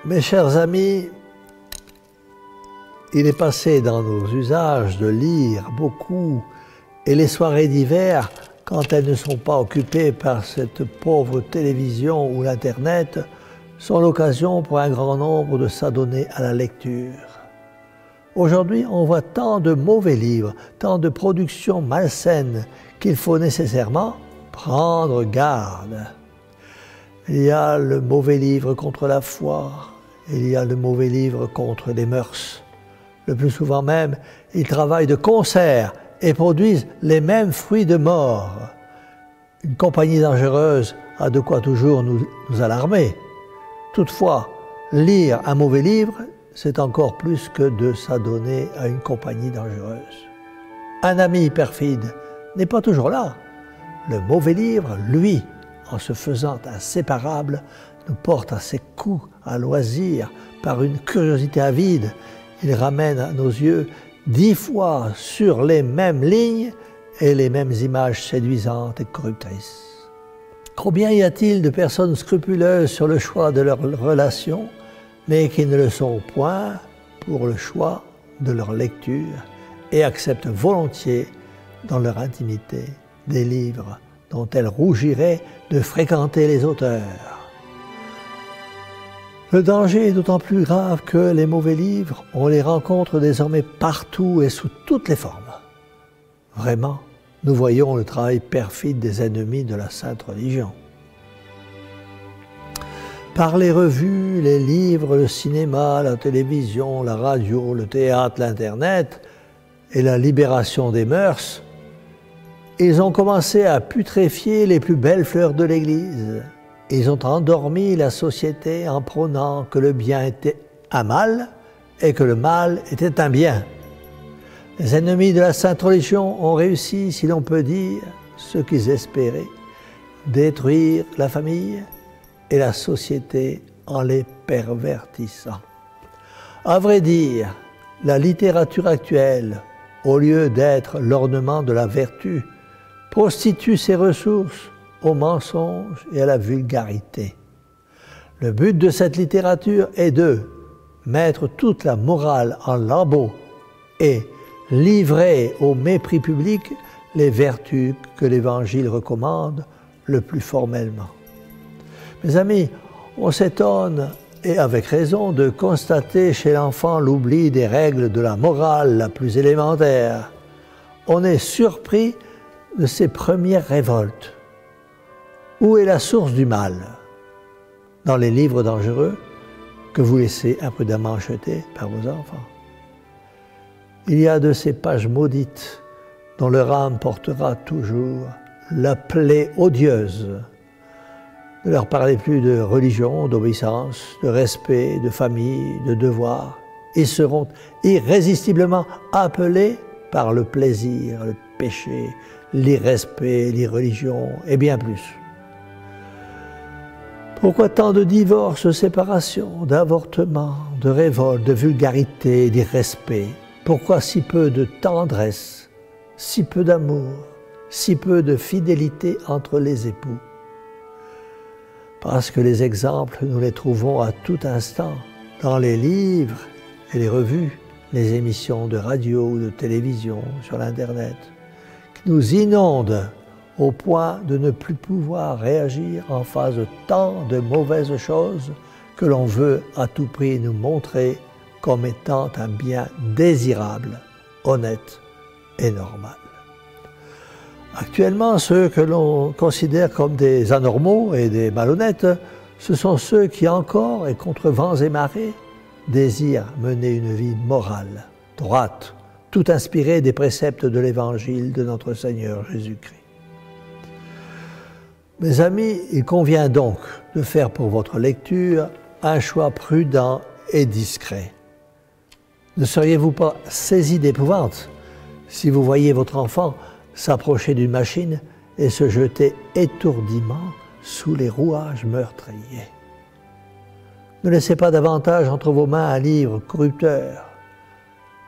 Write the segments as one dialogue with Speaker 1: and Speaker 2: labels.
Speaker 1: Mes chers amis, il est passé dans nos usages de lire beaucoup et les soirées d'hiver, quand elles ne sont pas occupées par cette pauvre télévision ou l'Internet, sont l'occasion pour un grand nombre de s'adonner à la lecture. Aujourd'hui, on voit tant de mauvais livres, tant de productions malsaines qu'il faut nécessairement prendre garde. Il y a le mauvais livre contre la foi, il y a le mauvais livre contre les mœurs. Le plus souvent même, ils travaillent de concert et produisent les mêmes fruits de mort. Une compagnie dangereuse a de quoi toujours nous alarmer. Toutefois, lire un mauvais livre, c'est encore plus que de s'adonner à une compagnie dangereuse. Un ami perfide n'est pas toujours là. Le mauvais livre, lui, en se faisant inséparable, nous porte à ses coups, à loisir, par une curiosité avide. Il ramène à nos yeux 10 fois sur les mêmes lignes et les mêmes images séduisantes et corruptrices. Combien y a-t-il de personnes scrupuleuses sur le choix de leurs relations, mais qui ne le sont point pour le choix de leur lecture et acceptent volontiers dans leur intimité des livres dont elles rougiraient de fréquenter les auteurs. Le danger est d'autant plus grave que les mauvais livres, on les rencontre désormais partout et sous toutes les formes. Vraiment, nous voyons le travail perfide des ennemis de la sainte religion. Par les revues, les livres, le cinéma, la télévision, la radio, le théâtre, l'Internet et la libération des mœurs, ils ont commencé à putréfier les plus belles fleurs de l'Église. Ils ont endormi la société en prônant que le bien était un mal et que le mal était un bien. Les ennemis de la sainte religion ont réussi, si l'on peut dire, ce qu'ils espéraient, détruire la famille et la société en les pervertissant. À vrai dire, la littérature actuelle, au lieu d'être l'ornement de la vertu, prostitue ses ressources au mensonge et à la vulgarité. Le but de cette littérature est de mettre toute la morale en lambeaux et livrer au mépris public les vertus que l'Évangile recommande le plus formellement. Mes amis, on s'étonne, et avec raison, de constater chez l'enfant l'oubli des règles de la morale la plus élémentaire. On est surpris de ses premières révoltes. Où est la source du mal? Dans les livres dangereux que vous laissez imprudemment acheter par vos enfants. Il y a de ces pages maudites dont leur âme portera toujours la plaie odieuse. Ne leur parlez plus de religion, d'obéissance, de respect, de famille, de devoir. Ils seront irrésistiblement appelés par le plaisir, le péché, l'irrespect, l'irreligion et bien plus. Pourquoi tant de divorces, de séparations, d'avortements, de révoltes, de vulgarité, d'irrespect? Pourquoi si peu de tendresse, si peu d'amour, si peu de fidélité entre les époux? Parce que les exemples, nous les trouvons à tout instant, dans les livres et les revues, les émissions de radio ou de télévision, sur l'Internet, qui nous inondent au point de ne plus pouvoir réagir en face de tant de mauvaises choses que l'on veut à tout prix nous montrer comme étant un bien désirable, honnête et normal. Actuellement, ceux que l'on considère comme des anormaux et des malhonnêtes, ce sont ceux qui encore et contre vents et marées désirent mener une vie morale, droite, tout inspirée des préceptes de l'Évangile de notre Seigneur Jésus-Christ. Mes amis, il convient donc de faire pour votre lecture un choix prudent et discret. Ne seriez-vous pas saisi d'épouvante si vous voyiez votre enfant s'approcher d'une machine et se jeter étourdiment sous les rouages meurtriers? Ne laissez pas davantage entre vos mains un livre corrupteur.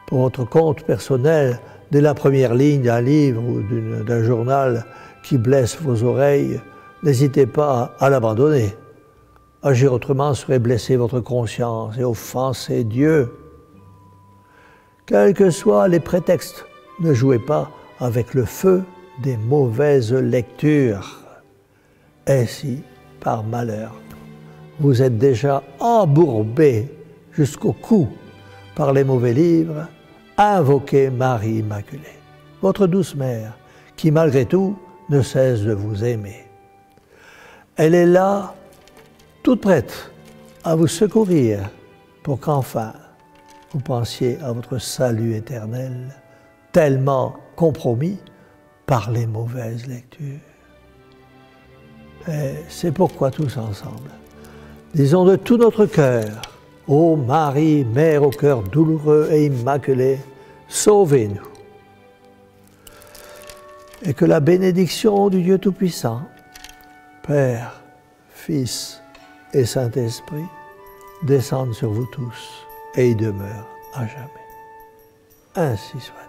Speaker 1: Pour votre compte personnel, dès la première ligne d'un livre ou d'un journal qui blesse vos oreilles, n'hésitez pas à l'abandonner. Agir autrement serait blesser votre conscience et offenser Dieu. Quels que soient les prétextes, ne jouez pas avec le feu des mauvaises lectures. Et si, par malheur, vous êtes déjà embourbé jusqu'au cou par les mauvais livres, invoquez Marie Immaculée, votre douce mère, qui malgré tout ne cesse de vous aimer. Elle est là, toute prête à vous secourir pour qu'enfin vous pensiez à votre salut éternel, tellement compromis par les mauvaises lectures. Et c'est pourquoi tous ensemble, disons de tout notre cœur, ô Marie, Mère au cœur douloureux et immaculé, sauvez-nous. Et que la bénédiction du Dieu Tout-Puissant, Père, Fils et Saint-Esprit, descende sur vous tous et y demeure à jamais. Ainsi soit.